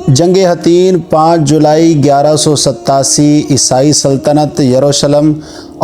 جنگ حطین 5 جولائی 1187 عیسائی سلطنت یروشلم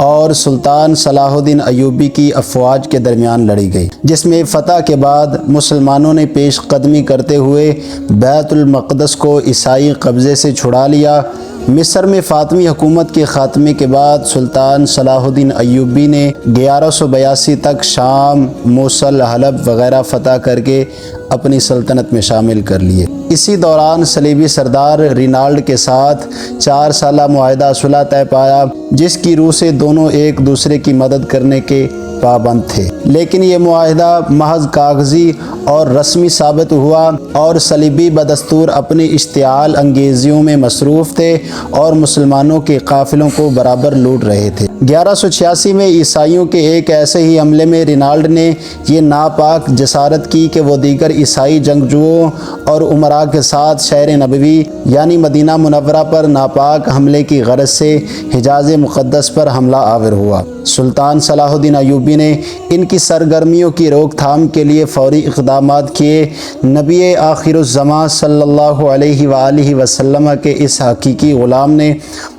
اور سلطان صلاح الدین ایوبی کی افواج کے درمیان لڑی گئی، جس میں فتح کے بعد مسلمانوں نے پیش قدمی کرتے ہوئے بیت المقدس کو عیسائی قبضے سے چھڑا لیا۔ مصر میں فاطمی حکومت کے خاتمے کے بعد سلطان صلاح الدین ایوبی نے 1182 تک شام، موصل، حلب وغیرہ فتح کر کے اپنی سلطنت میں شامل کر لیے۔ اسی دوران صلیبی سردار رینالڈ کے ساتھ 4 سالہ معاہدہ صلح طے پایا، جس کی روح سے دونوں ایک دوسرے کی مدد کرنے کے پابند تھے، لیکن یہ معاہدہ محض کاغذی اور رسمی ثابت ہوا اور صلیبی بدستور اپنی اشتعال انگیزیوں میں مصروف تھے اور مسلمانوں کے قافلوں کو برابر لوٹ رہے تھے۔ 1186 میں عیسائیوں کے ایک ایسے ہی حملے میں رینالڈ نے یہ ناپاک جسارت کی کہ وہ دیگر عیسائی جنگجوؤں اور امراء کے ساتھ شہر نبوی یعنی مدینہ منورہ پر ناپاک حملے کی غرض سے حجاز مقدس پر حملہ آور ہوا۔ سلطان صلاح الدین ایوبی نے ان کی سرگرمیوں کی روک تھام کے لیے فوری اقدامات کیے۔ نبی آخر الزمان صلی اللہ علیہ وآلہ وسلم کے اس حقیقی غلام نے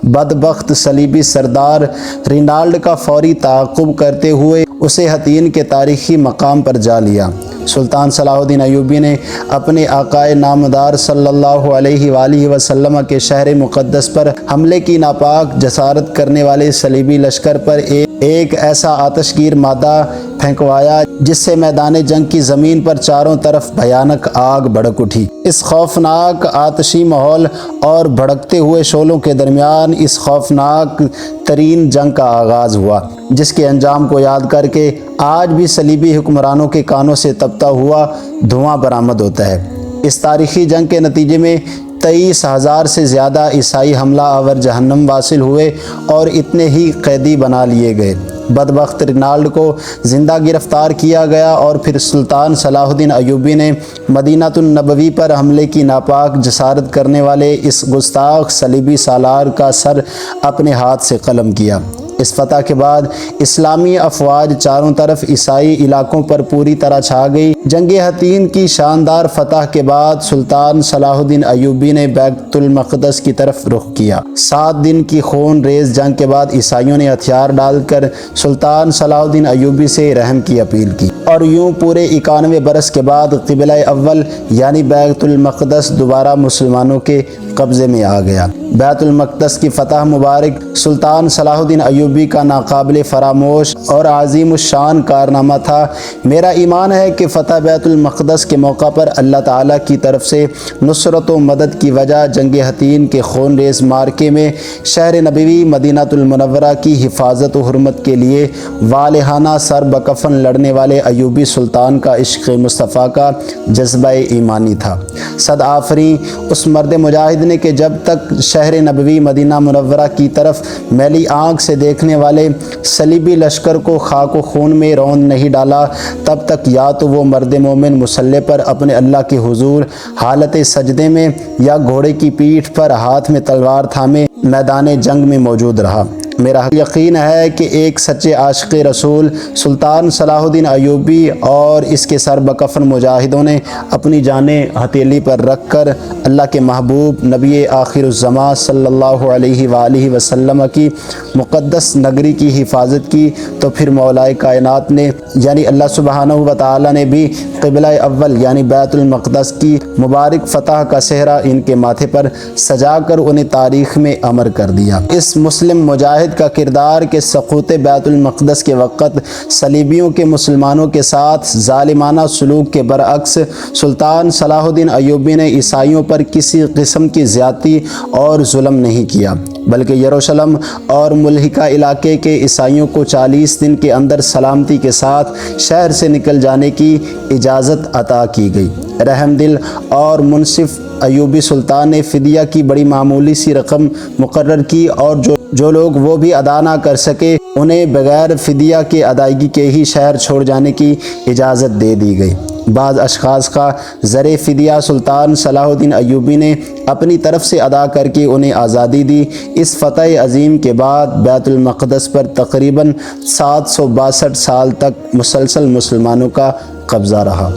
بدبخت صلیبی سردار رینالڈ کا فوری تعاقب کرتے ہوئے اسے حطین کے تاریخی مقام پر جا لیا۔ سلطان صلاح الدین ایوبی نے اپنے آقائے نامدار صلی اللہ علیہ وآلہ وسلم کے شہر مقدس پر حملے کی ناپاک جسارت کرنے والے صلیبی لشکر پر ایک ایسا آتش گیر مادہ پھینکوایا جس سے میدان جنگ کی زمین پر چاروں طرف بھیانک آگ بھڑک اٹھی۔ اس خوفناک آتشی ماحول اور بھڑکتے ہوئے شعلوں کے درمیان اس خوفناک ترین جنگ کا آغاز ہوا، جس کے انجام کو یاد کر کے آج بھی صلیبی حکمرانوں کے کانوں سے تپتا ہوا دھواں برآمد ہوتا ہے۔ اس تاریخی جنگ کے نتیجے میں 23,000 سے زیادہ عیسائی حملہ آور جہنم واصل ہوئے اور اتنے ہی قیدی بنا لیے گئے۔ بدبخت رینالڈ کو زندہ گرفتار کیا گیا اور پھر سلطان صلاح الدین ایوبی نے مدینہ النبوی پر حملے کی ناپاک جسارت کرنے والے اس گستاخ صلیبی سالار کا سر اپنے ہاتھ سے قلم کیا۔ اس فتح کے بعد اسلامی افواج چاروں طرف عیسائی علاقوں پر پوری طرح چھا گئی۔ جنگ حطین کی شاندار فتح کے بعد سلطان صلاح الدین ایوبی نے بیت المقدس کی طرف رخ کیا۔ 7 دن کی خون ریز جنگ کے بعد عیسائیوں نے ہتھیار ڈال کر سلطان صلاح الدین ایوبی سے رحم کی اپیل کی، اور یوں پورے 91 برس کے بعد قبلہ اول یعنی بیت المقدس دوبارہ مسلمانوں کے قبضے میں آ گیا۔ بیت المقدس کی فتح مبارک سلطان صلاح الدین ایوبی کا ناقابل فراموش اور عظیم الشان کارنامہ تھا۔ میرا ایمان ہے کہ فتح بیت المقدس کے موقع پر اللہ تعالیٰ کی طرف سے نصرت و مدد کی وجہ جنگ حطین کے خون ریز معرکے میں شہر نبوی مدینہ المنورہ کی حفاظت و حرمت کے لیے والہانہ سر بکفن لڑنے والے ایوبی سلطان کا عشق مصطفیٰ کا جذبہ ایمانی تھا۔ صد آفریں اس مرد مجاہد نے کہ جب تک شہر نبوی مدینہ منورہ کی طرف میلی آنکھ سے دیکھنے والے صلیبی لشکر کو خاک و خون میں روند نہیں ڈالا، تب تک یا تو وہ مرد مومن مسلح پر اپنے اللہ کے حضور حالت سجدے میں یا گھوڑے کی پیٹھ پر ہاتھ میں تلوار تھامے میدان جنگ میں موجود رہا۔ میرا یقین ہے کہ ایک سچے عاشق رسول سلطان صلاح الدین ایوبی اور اس کے سر بکفن مجاہدوں نے اپنی جانیں ہتھیلی پر رکھ کر اللہ کے محبوب نبی آخر الزمان صلی اللہ علیہ وآلہ وسلم کی مقدس نگری کی حفاظت کی، تو پھر مولا کائنات نے یعنی اللہ سبحانہ و تعالی نے بھی قبلہ اول یعنی بیت المقدس کی مبارک فتح کا صحرا ان کے ماتھے پر سجا کر انہیں تاریخ میں امر کر دیا۔ اس مسلم مجاہد کا کردار کہ سقوط بیت المقدس کے وقت صلیبیوں کے مسلمانوں کے ساتھ ظالمانہ سلوک کے برعکس سلطان صلاح الدین ایوبی نے عیسائیوں پر کسی قسم کی زیادتی اور ظلم نہیں کیا، بلکہ یروشلم اور ملحقہ علاقے کے عیسائیوں کو 40 دن کے اندر سلامتی کے ساتھ شہر سے نکل جانے کی اجازت عطا کی گئی۔ رحم دل اور منصف ایوبی سلطان نے فدیہ کی بڑی معمولی سی رقم مقرر کی، اور جو لوگ وہ بھی ادا نہ کر سکے انہیں بغیر فدیہ کے ادائیگی کے ہی شہر چھوڑ جانے کی اجازت دے دی گئی۔ بعض اشخاص کا زر فدیہ سلطان صلاح الدین ایوبی نے اپنی طرف سے ادا کر کے انہیں آزادی دی۔ اس فتح عظیم کے بعد بیت المقدس پر تقریباً 762 سال تک مسلسل مسلمانوں کا قبضہ رہا۔